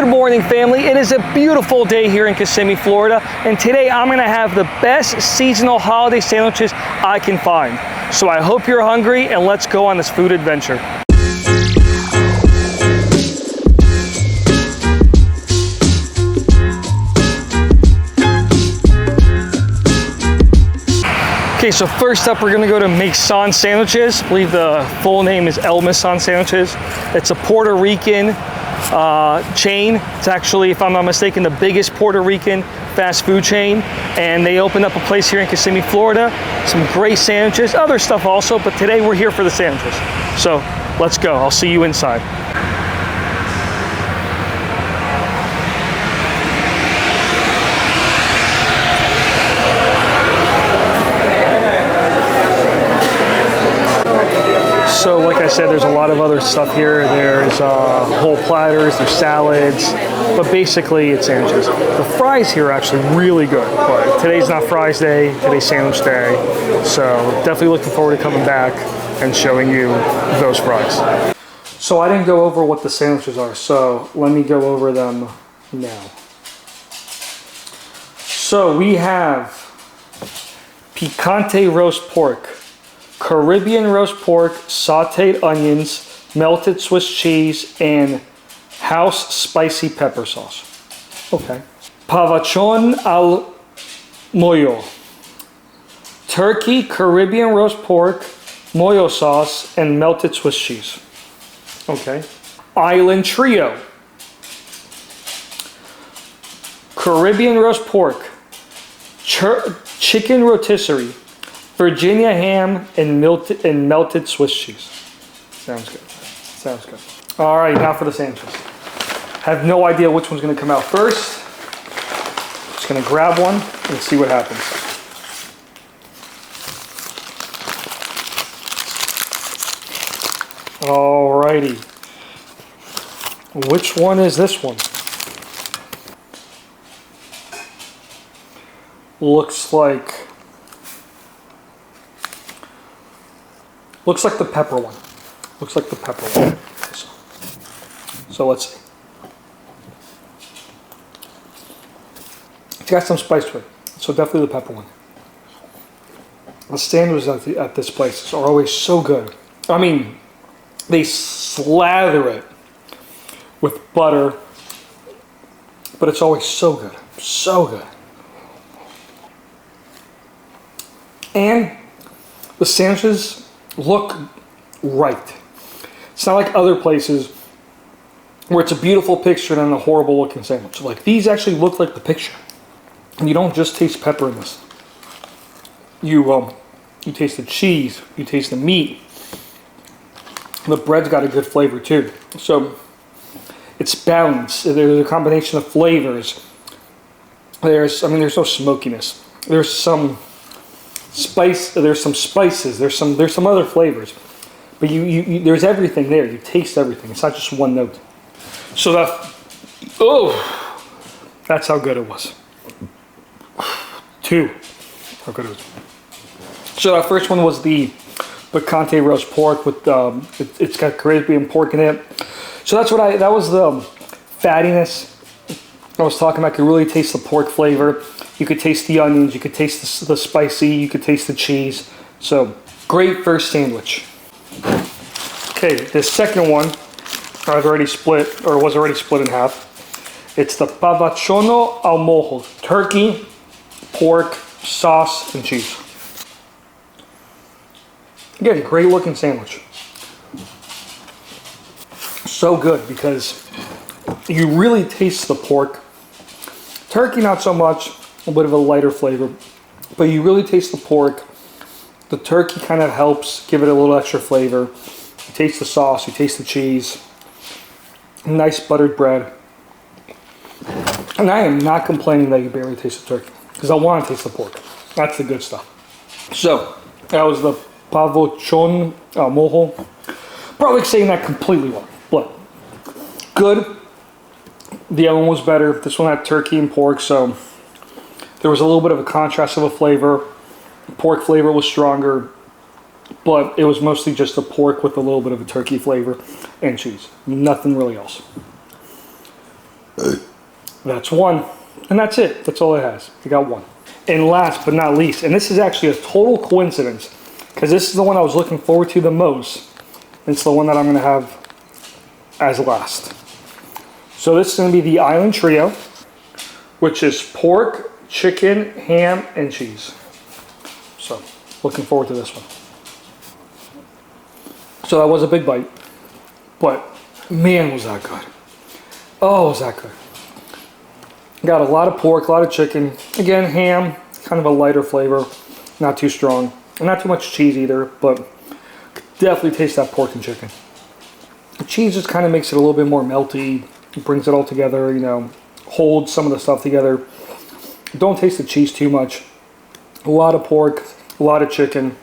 morning, family. It is a beautiful day here in Kissimmee, Florida, and today I'm going to have the best seasonal holiday sandwiches I can find. So I hope you're hungry, and let's go on this food adventure. Okay, so first up we're gonna go to Maison Sandwiches. I believe the full name is El Maison Sandwiches. It's a Puerto Rican chain. It's actually, if I'm not mistaken, the biggest Puerto Rican fast food chain. And they opened up a place here in Kissimmee, Florida. Some great sandwiches, other stuff also, but today we're here for the sandwiches. So let's go, I'll see you inside. So like I said, there's a lot of other stuff here. There's whole platters, there's salads, but basically it's sandwiches. The fries here are actually really good, but today's not fries day, today's sandwich day. So definitely looking forward to coming back and showing you those fries. So I didn't go over what the sandwiches are, so let me go over them now. So we have picante roast pork, Caribbean roast pork, sauteed onions, melted Swiss cheese, and house spicy pepper sauce. Okay. Pavachon al mollo, turkey, Caribbean roast pork, mollo sauce, and melted Swiss cheese. Okay. Island trio, Caribbean roast pork, chicken rotisserie, Virginia ham, and melted Swiss cheese. Sounds good. Sounds good. All right, now for the sandwiches. Have no idea which one's going to come out first. Just going to grab one and see what happens. All righty. Which one is this one? Looks like the pepper one. Looks like the pepper one. So let's see. It's got some spice to it. So definitely the pepper one. The sandwiches at this place are always so good. I mean, they slather it with butter, but it's always so good. So good. And the sandwiches look right. It's not like other places where it's a beautiful picture and then a horrible looking sandwich. Like, these actually look like the picture. And you don't just taste pepper in this. You taste the cheese, you taste the meat. The bread's got a good flavor too. So it's balanced. There's a combination of flavors. There's no smokiness. There's some spice, there's some spices, there's some other flavors, but you there's everything there. You taste everything. It's not just one note. So that's how good it was. How good it was. So that first one was the picante roast pork with it's got Caribbean pork in it. So that was the fattiness I was talking about. I could really taste the pork flavor. You could taste the onions, you could taste the spicy, you could taste the cheese. So, great first sandwich. Okay, the second one was already split in half. It's the pavachono al mojo, turkey, pork, sauce, and cheese. Again, great looking sandwich. So good because you really taste the pork. Turkey, not so much. A bit of a lighter flavor, but you really taste the pork. The turkey kind of helps give it a little extra flavor. You taste the sauce, you taste the cheese. Nice buttered bread. And I am not complaining that you barely taste the turkey, because I want to taste the pork. That's the good stuff. So, that was the pavochon mojo. Probably saying that completely wrong, but good. The other one was better. This one had turkey and pork, so there was a little bit of a contrast of a flavor. Pork flavor was stronger, but it was mostly just the pork with a little bit of a turkey flavor and cheese. Nothing really else. That's one. And that's it. That's all it has. I got one. And last but not least, and this is actually a total coincidence, because this is the one I was looking forward to the most. It's the one that I'm going to have as last. So this is going to be the Island Trio, which is pork, chicken, ham, and cheese. So, looking forward to this one. So that was a big bite, but man, was that good. Oh, was that good. Got a lot of pork, a lot of chicken. Again, ham, kind of a lighter flavor, not too strong. And not too much cheese either, but definitely taste that pork and chicken. The cheese just kind of makes it a little bit more melty. It brings it all together, you know, holds some of the stuff together. Don't taste the cheese too much. A lot of pork, a lot of chicken.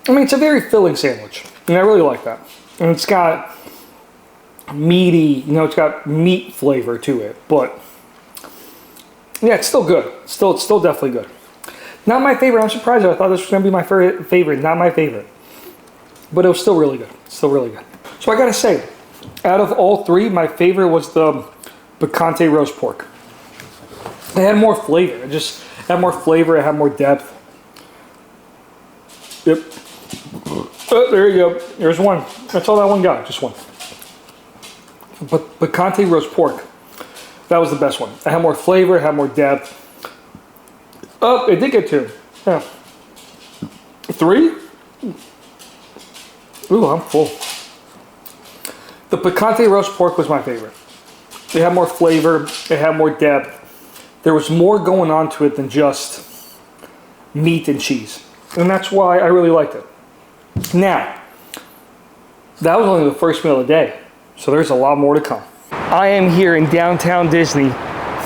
I mean, it's a very filling sandwich, and I really like that. And it's got meaty, you know, it's got meat flavor to it, but yeah, it's still good. It's still definitely good. Not my favorite. I'm surprised. I thought this was going to be my favorite. Not my favorite. But it was still really good. Still really good. So I got to say, out of all three, my favorite was the picante roast pork. It had more flavor. It just had more flavor. It had more depth. Yep. Oh, there you go. There's one. That's all that one got. Just one. But picante roast pork. That was the best one. It had more flavor, it had more depth. Oh, it did get two. Yeah. Three? Ooh, I'm full. The picante roast pork was my favorite. It had more flavor, it had more depth. There was more going on to it than just meat and cheese. And that's why I really liked it. Now, that was only the first meal of the day. So there's a lot more to come. I am here in downtown Disney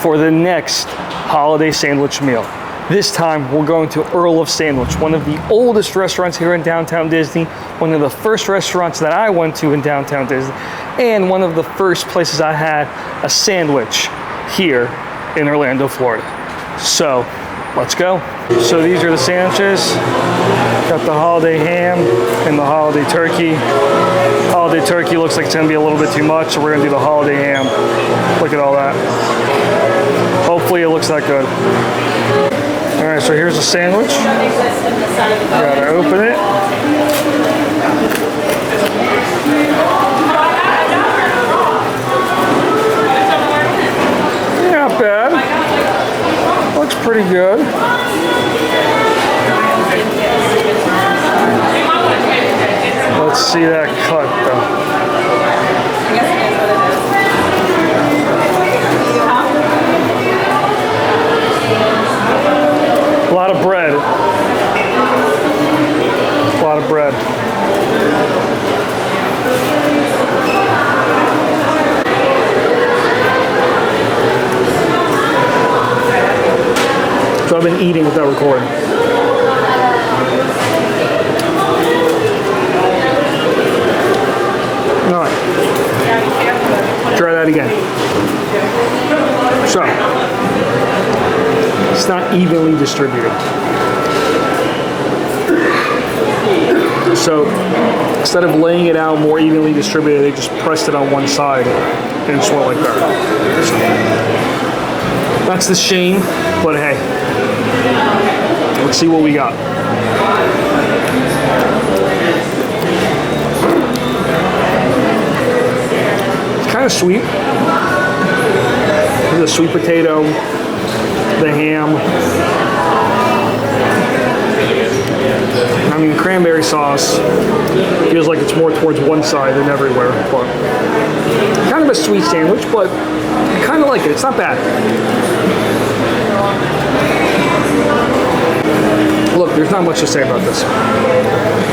for the next holiday sandwich meal. This time we're going to Earl of Sandwich, one of the oldest restaurants here in downtown Disney, one of the first restaurants that I went to in downtown Disney, and one of the first places I had a sandwich here in Orlando, Florida. So let's go. So these are the sandwiches. Got the holiday ham and the holiday turkey. Holiday turkey looks like it's gonna be a little bit too much, so we're gonna do the holiday ham. Look at all that. Hopefully it looks that good. All right, so here's the sandwich. Gotta open it. Not bad. Looks pretty good. Let's see that cut though. A lot of bread. A lot of bread. So I've been eating without recording. All right. Try that again. So, it's not evenly distributed. So, instead of laying it out more evenly distributed, they just pressed it on one side and it just went like that. That's the shame, but hey, let's see what we got. Kind of sweet. The sweet potato, the ham. I mean, cranberry sauce feels like it's more towards one side than everywhere, but kind of a sweet sandwich, but I kind of like it. It's not bad. Look, there's not much to say about this.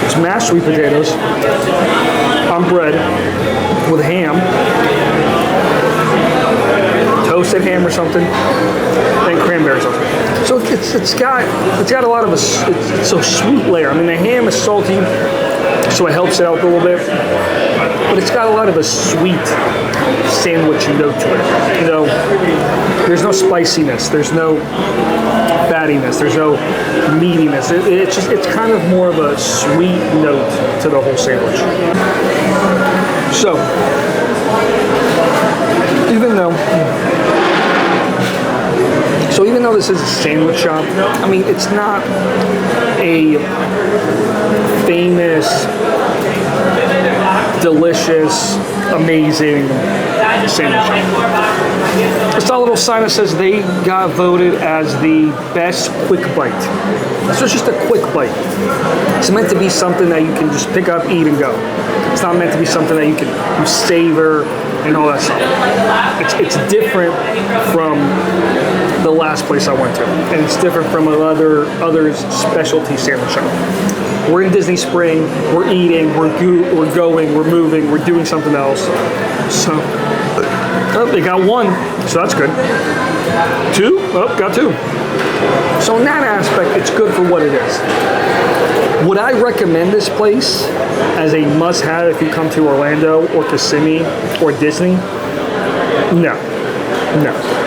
It's mashed sweet potatoes on bread with ham, toasted ham or something, and cranberry sauce. So it's got a lot of it's a sweet layer. I mean, the ham is salty, so it helps it out a little bit, but it's got a lot of a sweet sandwich note to it. You know, there's no spiciness, there's no fattiness, there's no meatiness. It's kind of more of a sweet note to the whole sandwich. So, even though this is a sandwich shop, I mean, it's not a famous, delicious, amazing sandwich shop. It's got a little sign that says they got voted as the best quick bite. So it's just a quick bite. It's meant to be something that you can just pick up, eat, and go. It's not meant to be something that you savor and all that stuff. It's different from the last place I went to, and it's different from others specialty sandwich shop. We're in Disney Spring, we're eating, we're going, we're moving, we're doing something else. So, oh, they got one, so that's good. Two, oh, got two. So in that aspect, it's good for what it is. Would I recommend this place as a must-have if you come to Orlando or Kissimmee or Disney? No, no.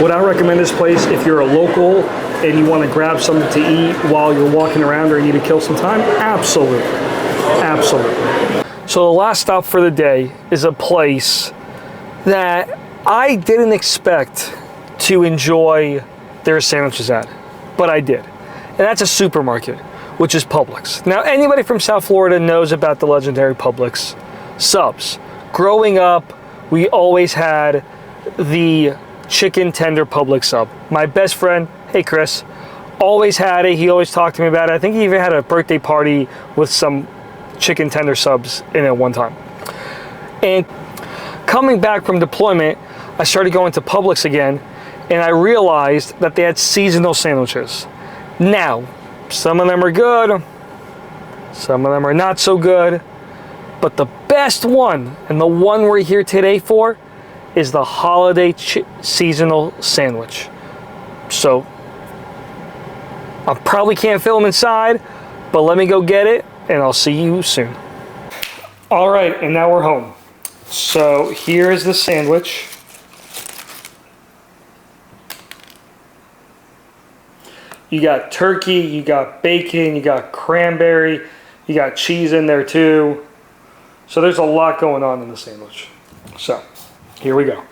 Would I recommend this place if you're a local and you want to grab something to eat while you're walking around or you need to kill some time? Absolutely, absolutely. So the last stop for the day is a place that I didn't expect to enjoy their sandwiches at, but I did. And that's a supermarket, which is Publix. Now, anybody from South Florida knows about the legendary Publix subs. Growing up, we always had the chicken tender Publix sub. My best friend, hey Chris, always had it. He always talked to me about it. I think he even had a birthday party with some chicken tender subs in it one time. And coming back from deployment, I started going to Publix again, and I realized that they had seasonal sandwiches. Now, some of them are good, some of them are not so good, but the best one, and the one we're here today for, is the holiday seasonal sandwich. So, I probably can't film inside, but let me go get it, and I'll see you soon. All right, and now we're home. So, here's the sandwich. You got turkey, you got bacon, you got cranberry, you got cheese in there too. So there's a lot going on in the sandwich. So, here we go.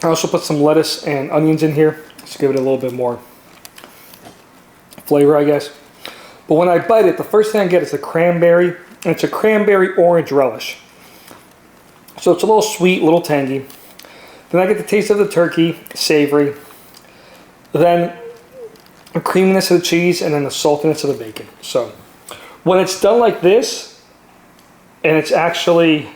I also put some lettuce and onions in here to give it a little bit more flavor, I guess. But when I bite it, the first thing I get is the cranberry, and it's a cranberry orange relish. So it's a little sweet, a little tangy. Then I get the taste of the turkey, savory. Then the creaminess of the cheese, and then the saltiness of the bacon. So when it's done like this, and it's actually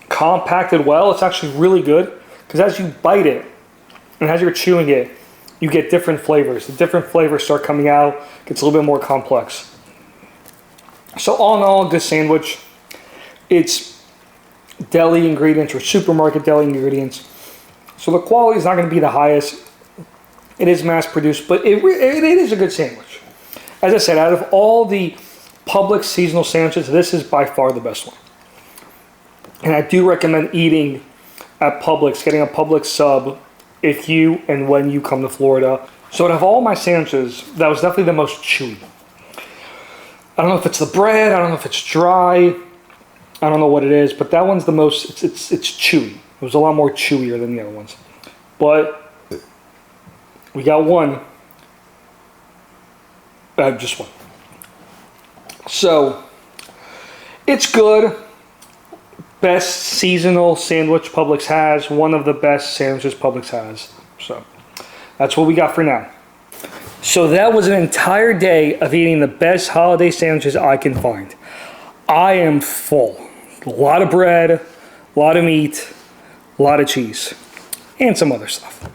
compacted well, it's actually really good, because as you bite it and as you're chewing it, you get different flavors. The different flavors start coming out, gets a little bit more complex. So all in all, a good sandwich. It's deli ingredients or supermarket deli ingredients. So the quality is not going to be the highest. It is mass produced, but it is a good sandwich. As I said, out of all the Publix seasonal sandwiches, this is by far the best one. And I do recommend eating at Publix, getting a Publix sub if you and when you come to Florida. So out of all my sandwiches, that was definitely the most chewy. I don't know if it's the bread, I don't know if it's dry, I don't know what it is, but that one's the most, it's chewy. It was a lot more chewier than the other ones. But we got one. Just one. So, it's good. Best seasonal sandwich Publix has. One of the best sandwiches Publix has. So, that's what we got for now. So that was an entire day of eating the best holiday sandwiches I can find. I am full. A lot of bread, a lot of meat, a lot of cheese, and some other stuff.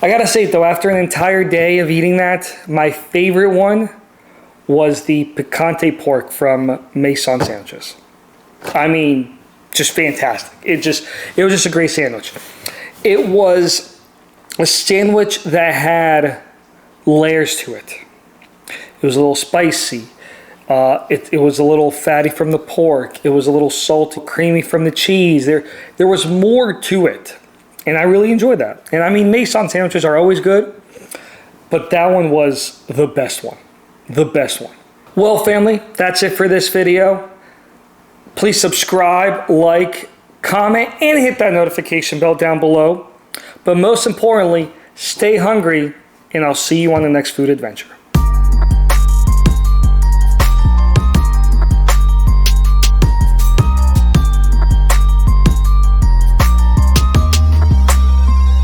I gotta say though, after an entire day of eating that, my favorite one was the picante pork from Maison Sandwiches. I mean, just fantastic. It was just a great sandwich. It was a sandwich that had layers to it. It was a little spicy. It was a little fatty from the pork. It was a little salty, creamy from the cheese. There was more to it, and I really enjoyed that. And I mean, Maison sandwiches are always good, but that one was the best one. The best one. Well, family, that's it for this video. Please subscribe, like, comment. comment, and hit that notification bell down below. But most importantly, stay hungry, and I'll see you on the next food adventure.